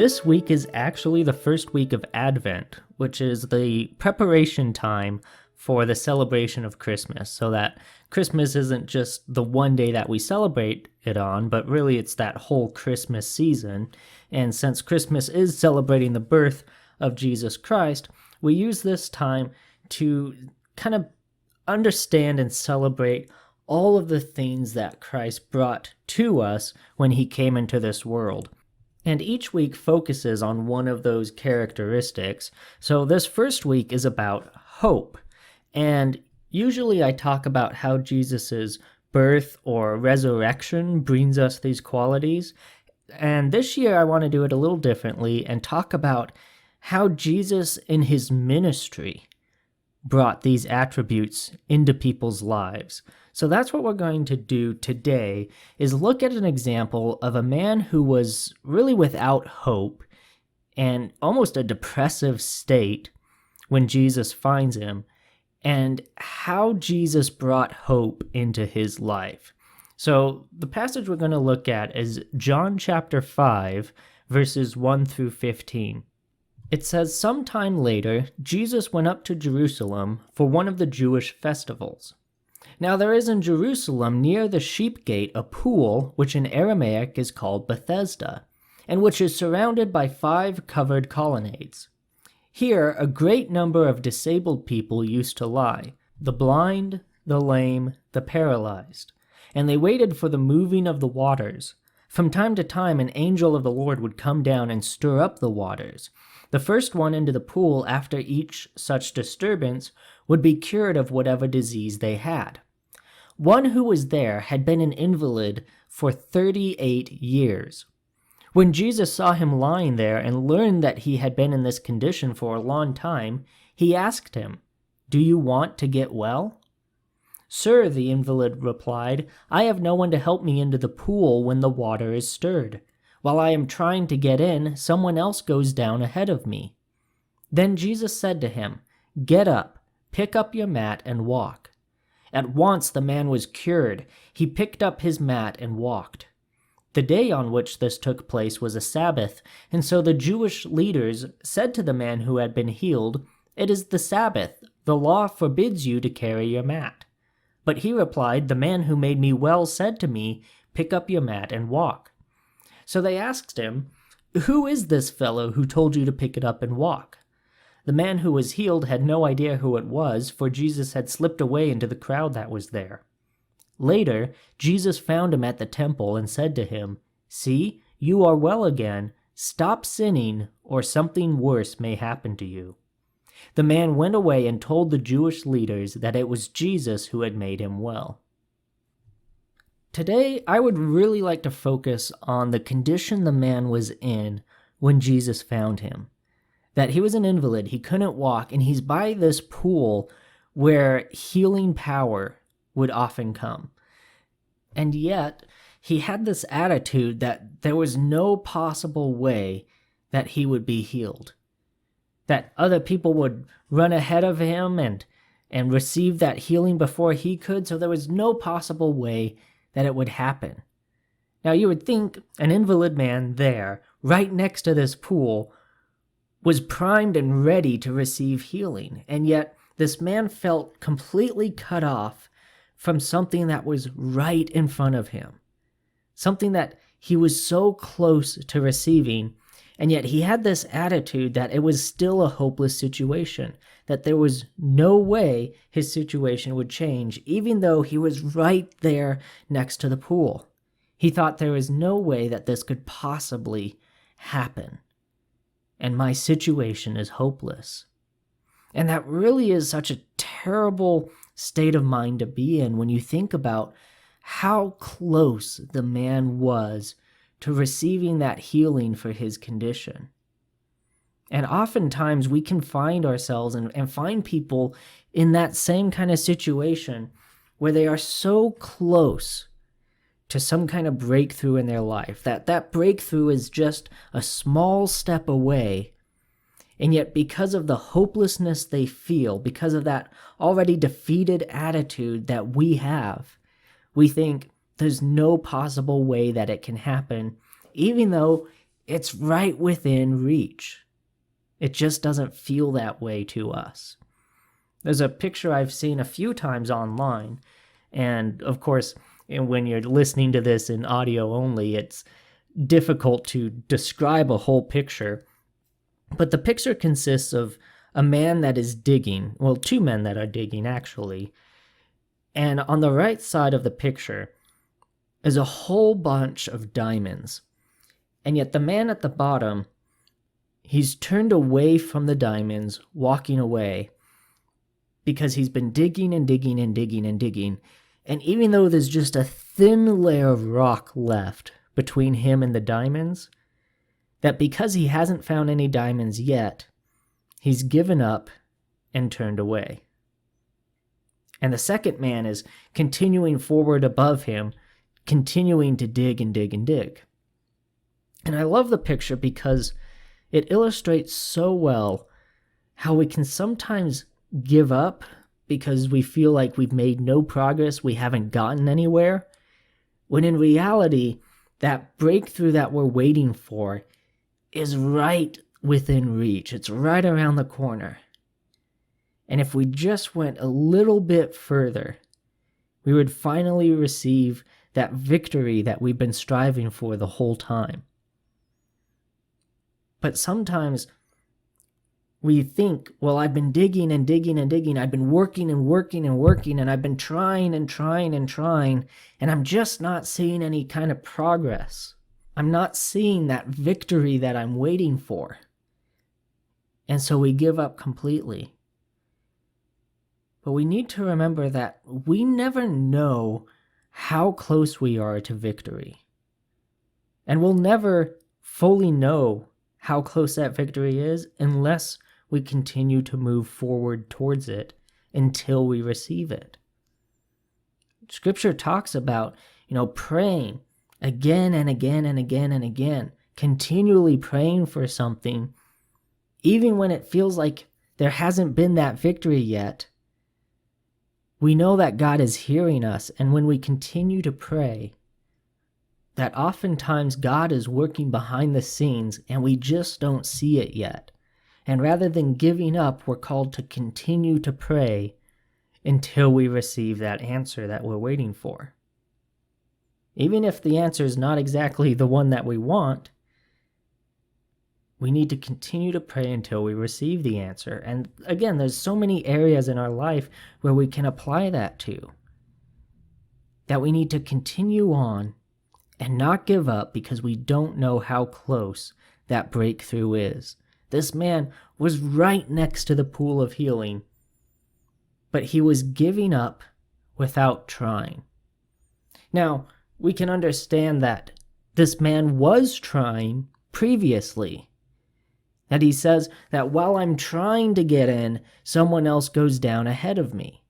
This week is actually the first week of Advent, which is the preparation time for the celebration of Christmas, so that Christmas isn't just the one day that we celebrate it on, but really it's that whole Christmas season. And since Christmas is celebrating the birth of Jesus Christ, we use this time to kind of understand and celebrate all of the things that Christ brought to us when he came into this world. And each week focuses on one of those characteristics. So this first week is about hope. And usually I talk about how Jesus' birth or resurrection brings us these qualities. And this year I want to do it a little differently and talk about how Jesus in his ministry brought these attributes into people's lives. So that's what we're going to do today, is look at an example of a man who was really without hope and almost a depressive state when Jesus finds him, and how Jesus brought hope into his life. So the passage we're going to look at is John chapter 5, verses 1 through 15. It says, "Sometime later, Jesus went up to Jerusalem for one of the Jewish festivals. Now there is in Jerusalem near the sheep gate a pool, which in Aramaic is called Bethesda, and which is surrounded by 5 covered colonnades. Here a great number of disabled people used to lie, the blind, the lame, the paralyzed, and they waited for the moving of the waters. From time to time an angel of the Lord would come down and stir up the waters. The first one into the pool after each such disturbance would be cured of whatever disease they had. One who was there had been an invalid for 38 years. When Jesus saw him lying there and learned that he had been in this condition for a long time, he asked him, 'Do you want to get well?' 'Sir,' the invalid replied, 'I have no one to help me into the pool when the water is stirred. While I am trying to get in, someone else goes down ahead of me.' Then Jesus said to him, 'Get up, pick up your mat and walk.' At once the man was cured. He picked up his mat and walked. The day on which this took place was a Sabbath, and so the Jewish leaders said to the man who had been healed, 'It is the Sabbath. The law forbids you to carry your mat.' But he replied, 'The man who made me well said to me, pick up your mat and walk.' So they asked him, 'Who is this fellow who told you to pick it up and walk?' The man who was healed had no idea who it was, for Jesus had slipped away into the crowd that was there. Later, Jesus found him at the temple and said to him, 'See, you are well again. Stop sinning, or something worse may happen to you.' The man went away and told the Jewish leaders that it was Jesus who had made him well." Today, I would really like to focus on the condition the man was in when Jesus found him. That he was an invalid, he couldn't walk, and he's by this pool where healing power would often come. And yet, he had this attitude that there was no possible way that he would be healed. That other people would run ahead of him and receive that healing before he could, so there was no possible way that it would happen. Now you would think an invalid man there, right next to this pool, was primed and ready to receive healing, and yet this man felt completely cut off from something that was right in front of him, something that he was so close to receiving, and yet he had this attitude that it was still a hopeless situation, that there was no way his situation would change, even though he was right there next to the pool. He thought there was no way that this could possibly happen. And my situation is hopeless. And that really is such a terrible state of mind to be in when you think about how close the man was to receiving that healing for his condition. And oftentimes we can find ourselves and find people in that same kind of situation where they are so close to some kind of breakthrough in their life, that breakthrough is just a small step away, and yet because of the hopelessness they feel, because of that already defeated attitude that we have, we think there's no possible way that it can happen, even though It's right within reach. It just doesn't feel that way to us. There's a picture I've seen a few times online, and of course, when you're listening to this in audio only, it's difficult to describe a whole picture. But the picture consists of a man that is digging, well, two men that are digging actually, and on the right side of the picture is a whole bunch of diamonds. And yet the man at the bottom, he's turned away from the diamonds, walking away, because he's been digging and digging and digging and digging. And even though there's just a thin layer of rock left between him and the diamonds, that because he hasn't found any diamonds yet, he's given up and turned away. And the second man is continuing forward above him, continuing to dig and dig and dig. And I love the picture because it illustrates so well how we can sometimes give up because we feel like we've made no progress, we haven't gotten anywhere, when in reality, that breakthrough that we're waiting for is right within reach. It's right around the corner. And if we just went a little bit further, we would finally receive that victory that we've been striving for the whole time. But sometimes we think, well, I've been digging and digging and digging. I've been working and working and working, and I've been trying and trying and trying, and I'm just not seeing any kind of progress. I'm not seeing that victory that I'm waiting for. And so we give up completely. But we need to remember that we never know how close we are to victory. And we'll never fully know how close that victory is unless we continue to move forward towards it until we receive it. Scripture talks about, praying again and again and again and again, continually praying for something, even when it feels like there hasn't been that victory yet. We know that God is hearing us, and when we continue to pray, that oftentimes God is working behind the scenes and we just don't see it yet. And rather than giving up, we're called to continue to pray until we receive that answer that we're waiting for. Even if the answer is not exactly the one that we want, we need to continue to pray until we receive the answer. And again, there's so many areas in our life where we can apply that to, that we need to continue on and not give up because we don't know how close that breakthrough is. This man was right next to the pool of healing, but he was giving up without trying. Now, we can understand that this man was trying previously. That he says that while I'm trying to get in, someone else goes down ahead of me.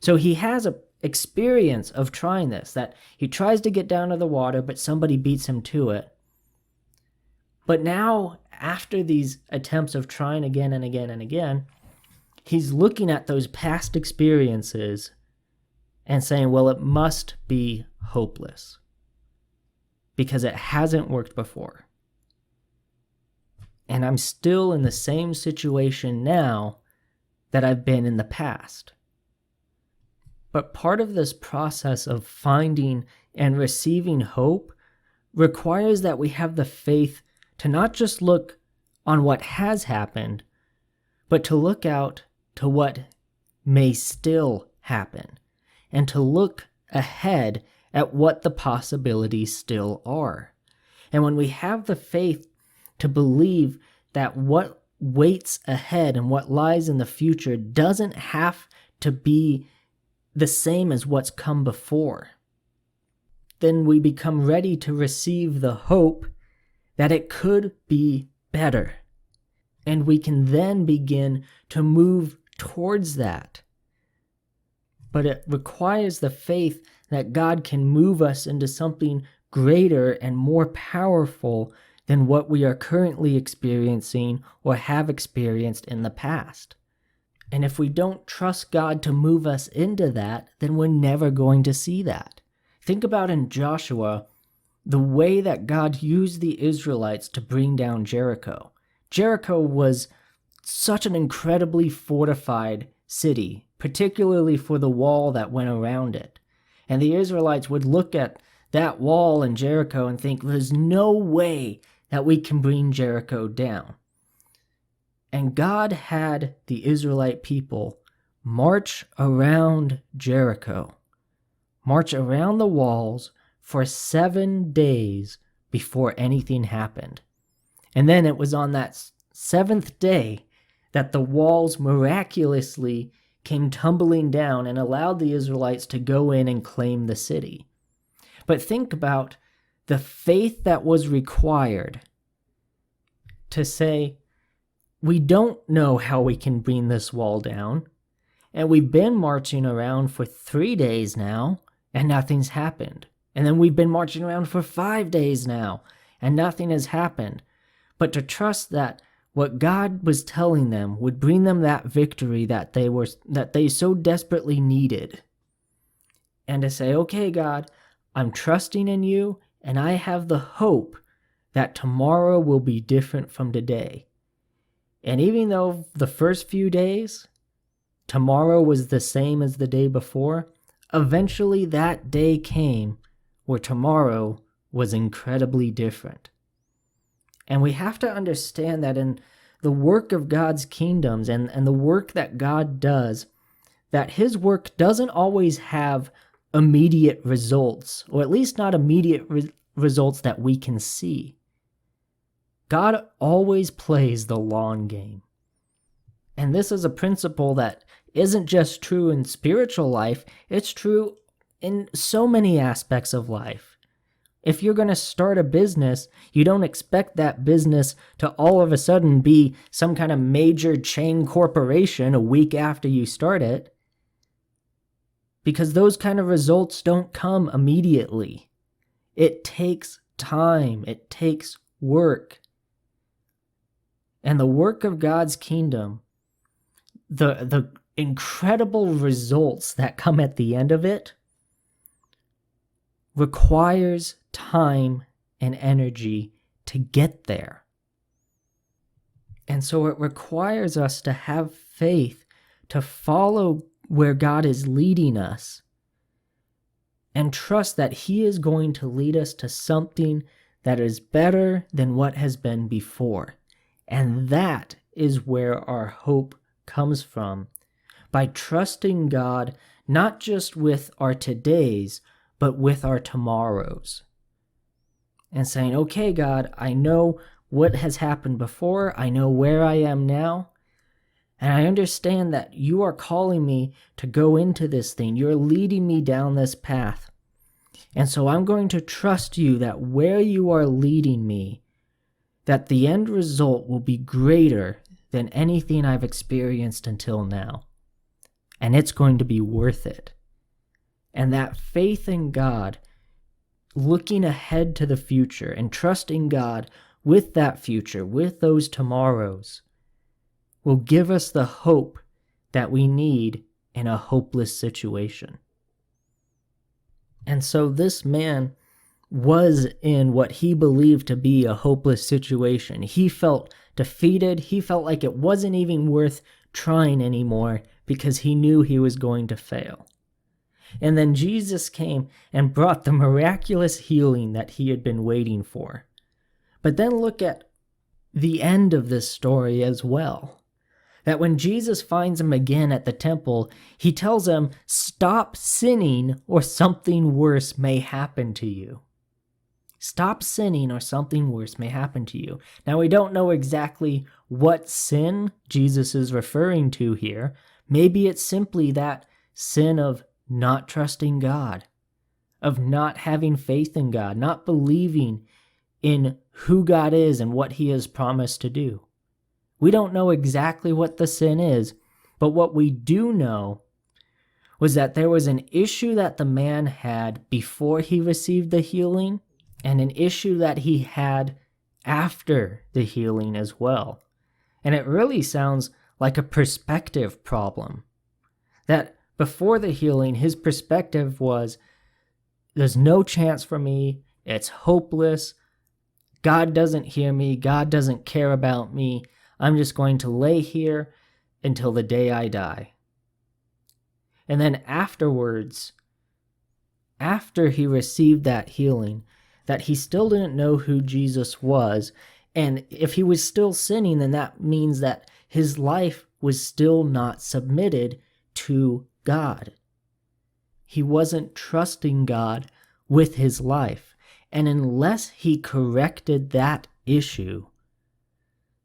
So he has a experience of trying this, that he tries to get down to the water, but somebody beats him to it. But now, after these attempts of trying again and again and again, he's looking at those past experiences and saying, well, it must be hopeless because it hasn't worked before. And I'm still in the same situation now that I've been in the past. But part of this process of finding and receiving hope requires that we have the faith to not just look on what has happened, but to look out to what may still happen, and to look ahead at what the possibilities still are. And when we have the faith to believe that what waits ahead and what lies in the future doesn't have to be the same as what's come before, then we become ready to receive the hope that it could be better. And we can then begin to move towards that. But it requires the faith that God can move us into something greater and more powerful than what we are currently experiencing or have experienced in the past. And if we don't trust God to move us into that, then we're never going to see that. Think about in Joshua, the way that God used the Israelites to bring down Jericho. Jericho was such an incredibly fortified city, particularly for the wall that went around it. And the Israelites would look at that wall in Jericho and think, there's no way that we can bring Jericho down. And God had the Israelite people march around Jericho, march around the walls for 7 days before anything happened. And then it was on that 7th day that the walls miraculously came tumbling down and allowed the Israelites to go in and claim the city. But think about the faith that was required to say, we don't know how we can bring this wall down, and we've been marching around for 3 days now, and nothing's happened. And then we've been marching around for 5 days now, and nothing has happened. But to trust that what God was telling them would bring them that victory that they so desperately needed. And to say, okay, God, I'm trusting in you, and I have the hope that tomorrow will be different from today. And even though the first few days, tomorrow was the same as the day before, eventually that day came where tomorrow was incredibly different. And we have to understand that in the work of God's kingdoms and the work that God does, that his work doesn't always have immediate results, or at least not immediate results that we can see. God always plays the long game. And this is a principle that isn't just true in spiritual life, it's true in so many aspects of life. If you're going to start a business, you don't expect that business to all of a sudden be some kind of major chain corporation a week after you start it, because those kind of results don't come immediately. It takes time. It takes work. And the work of God's kingdom, the incredible results that come at the end of it, requires time and energy to get there. And so it requires us to have faith, to follow where God is leading us, and trust that he is going to lead us to something that is better than what has been before. And that is where our hope comes from, by trusting God not just with our todays, but with our tomorrows. And saying, okay, God, I know what has happened before, I know where I am now, and I understand that you are calling me to go into this thing. You're leading me down this path. And so I'm going to trust you that where you are leading me, that the end result will be greater than anything I've experienced until now. And it's going to be worth it. And that faith in God, looking ahead to the future and trusting God with that future, with those tomorrows, will give us the hope that we need in a hopeless situation. And so this man was in what he believed to be a hopeless situation. He felt defeated. He felt like it wasn't even worth trying anymore because he knew he was going to fail. And then Jesus came and brought the miraculous healing that he had been waiting for. But then look at the end of this story as well. That when Jesus finds him again at the temple, he tells him, stop sinning or something worse may happen to you. Stop sinning or something worse may happen to you. Now, we don't know exactly what sin Jesus is referring to here. Maybe it's simply that sin of not trusting God, of not having faith in God, not believing in who God is and what he has promised to do. We don't know exactly what the sin is, but what we do know was that there was an issue that the man had before he received the healing, and an issue that he had after the healing as well. And it really sounds like a perspective problem. That before the healing, his perspective was, there's no chance for me, It's hopeless. God doesn't hear me. God doesn't care about me. I'm just going to lay here until the day I die. And then afterwards, after he received that healing, that he still didn't know who Jesus was. And if he was still sinning, then that means that his life was still not submitted to God. He wasn't trusting God with his life. And unless he corrected that issue,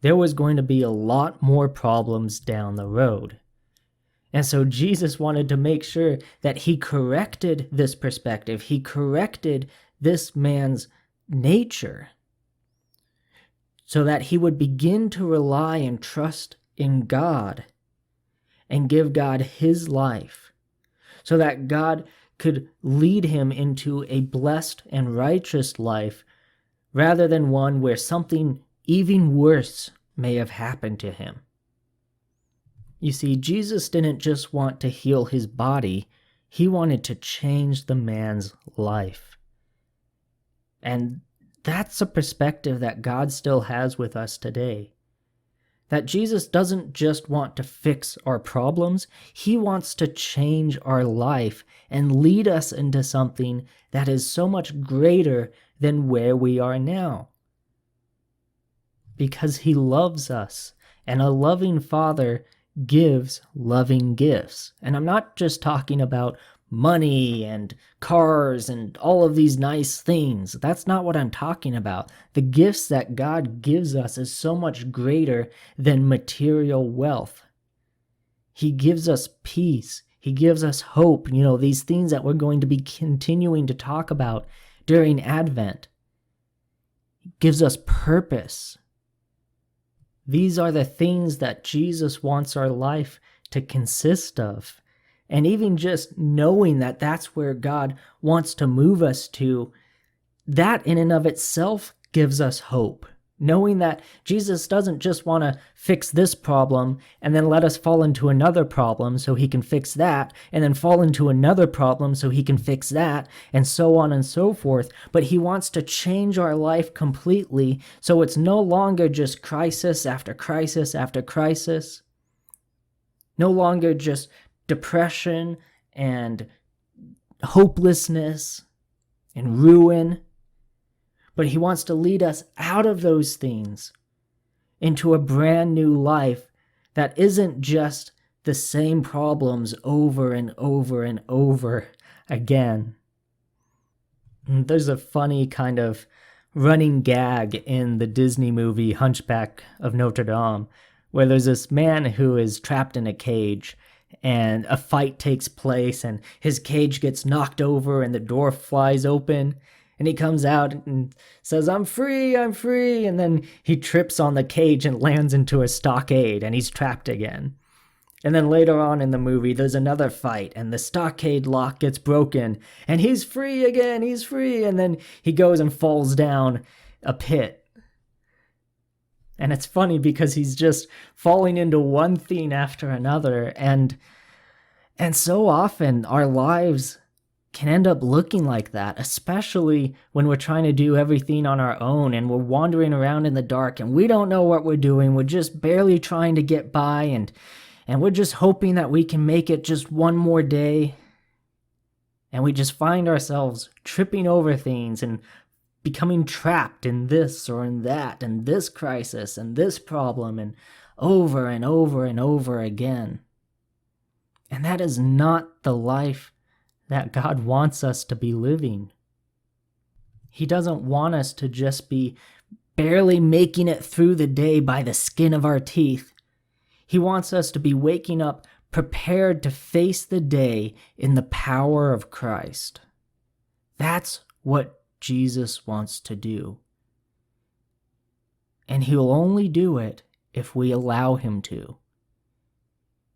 there was going to be a lot more problems down the road. And so Jesus wanted to make sure that he corrected this perspective. He corrected this man's nature so that he would begin to rely and trust in God and give God his life, so that God could lead him into a blessed and righteous life rather than one where something even worse may have happened to him. You see, Jesus didn't just want to heal his body, he wanted to change the man's life. And that's a perspective that God still has with us today. That Jesus doesn't just want to fix our problems, he wants to change our life and lead us into something that is so much greater than where we are now. Because he loves us, and a loving Father gives loving gifts. And I'm not just talking about money and cars and all of these nice things. That's not what I'm talking about. The gifts that God gives us is so much greater than material wealth. He gives us peace. He gives us hope. These things that we're going to be continuing to talk about during Advent. He gives us purpose. These are the things that Jesus wants our life to consist of. And even just knowing that that's where God wants to move us to, that in and of itself gives us hope. Knowing that Jesus doesn't just want to fix this problem and then let us fall into another problem so he can fix that, and then fall into another problem so he can fix that, and so on and so forth. But he wants to change our life completely so it's no longer just crisis after crisis after crisis. No longer just depression and hopelessness and ruin. But he wants to lead us out of those things into a brand new life that isn't just the same problems over and over and over again. And there's a funny kind of running gag in the Disney movie Hunchback of Notre Dame, where there's this man who is trapped in a cage, and a fight takes place, and his cage gets knocked over, and the door flies open. And he comes out and says, I'm free. And then he trips on the cage and lands into a stockade, and he's trapped again. And then later on in the movie, there's another fight, and the stockade lock gets broken, and he's free again, he's free. And then he goes and falls down a pit. And it's funny because he's just falling into one thing after another. And so often our lives can end up looking like that, especially when we're trying to do everything on our own and we're wandering around in the dark and we don't know what we're doing. We're just barely trying to get by, and we're just hoping that we can make it just one more day. And we just find ourselves tripping over things and becoming trapped in this or in that and this crisis and this problem, and over and over and over again. And that is not the life that God wants us to be living. He doesn't want us to just be barely making it through the day by the skin of our teeth. He wants us to be waking up prepared to face the day in the power of Christ. That's what Jesus wants to do. And he'll only do it if we allow him to.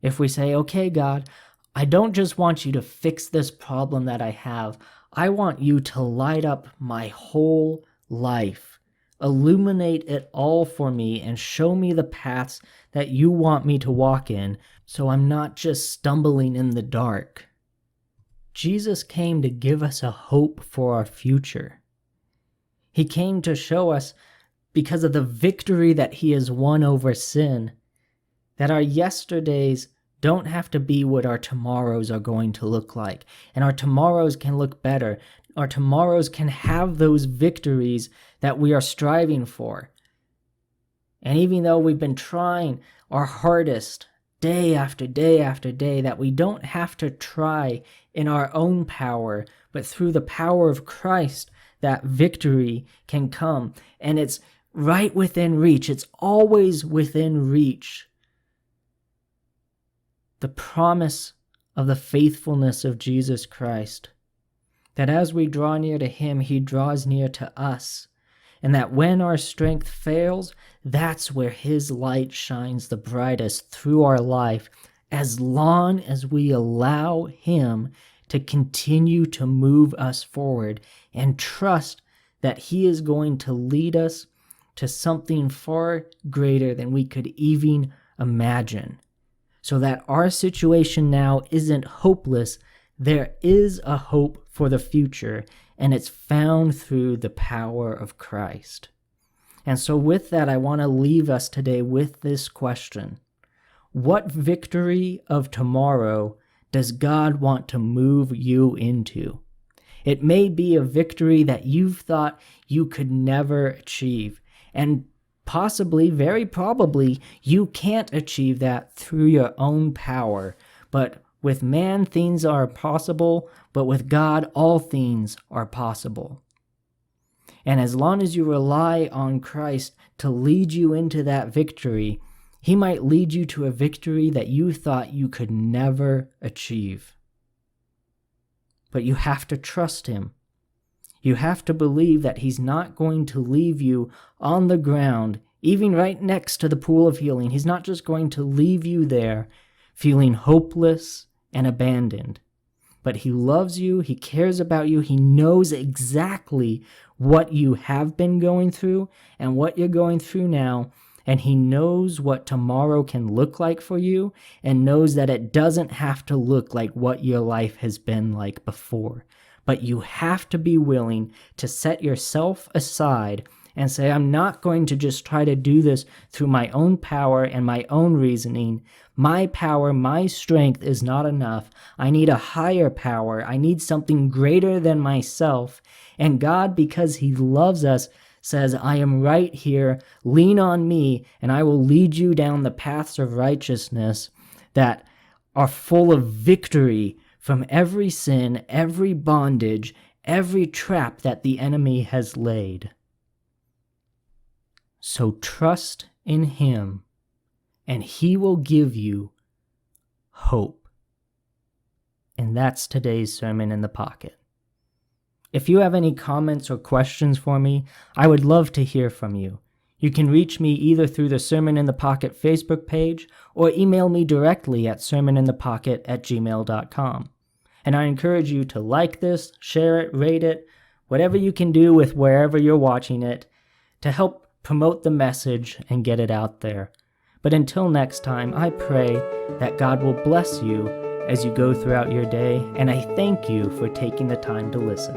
If we say, okay, God, I don't just want you to fix this problem that I have. I want you to light up my whole life. Illuminate it all for me and show me the paths that you want me to walk in, so I'm not just stumbling in the dark. Jesus came to give us a hope for our future. He came to show us, because of the victory that he has won over sin, that our yesterdays don't have to be what our tomorrows are going to look like. And our tomorrows can look better. Our tomorrows can have those victories that we are striving for. And even though we've been trying our hardest day after day after day, that we don't have to try in our own power, but through the power of Christ, that victory can come. And it's right within reach. It's always within reach. The promise of the faithfulness of Jesus Christ, that as we draw near to him, he draws near to us, and that when our strength fails, that's where his light shines the brightest through our life, as long as we allow him to continue to move us forward and trust that he is going to lead us to something far greater than we could even imagine. So that our situation now isn't hopeless. There is a hope for the future, and it's found through the power of Christ. And so with that, I want to leave us today with this question. What victory of tomorrow does God want to move you into? It may be a victory that you've thought you could never achieve, and possibly, very probably, you can't achieve that through your own power. But with man, things are possible, but with God, all things are possible. And as long as you rely on Christ to lead you into that victory, he might lead you to a victory that you thought you could never achieve. But you have to trust him. You have to believe that he's not going to leave you on the ground, even right next to the pool of healing. He's not just going to leave you there feeling hopeless and abandoned. But he loves you, he cares about you, he knows exactly what you have been going through and what you're going through now, and he knows what tomorrow can look like for you, and knows that it doesn't have to look like what your life has been like before. But you have to be willing to set yourself aside and say, I'm not going to just try to do this through my own power and my own reasoning. My power, my strength is not enough. I need a higher power. I need something greater than myself. And God, because he loves us, says, I am right here. Lean on me, and I will lead you down the paths of righteousness that are full of victory from every sin, every bondage, every trap that the enemy has laid. So trust in him, and he will give you hope. And that's today's Sermon in the Pocket. If you have any comments or questions for me, I would love to hear from you. You can reach me either through the Sermon in the Pocket Facebook page or email me directly at sermoninthepocket@gmail.com. And I encourage you to like this, share it, rate it, whatever you can do with wherever you're watching it to help promote the message and get it out there. But until next time, I pray that God will bless you as you go throughout your day, and I thank you for taking the time to listen.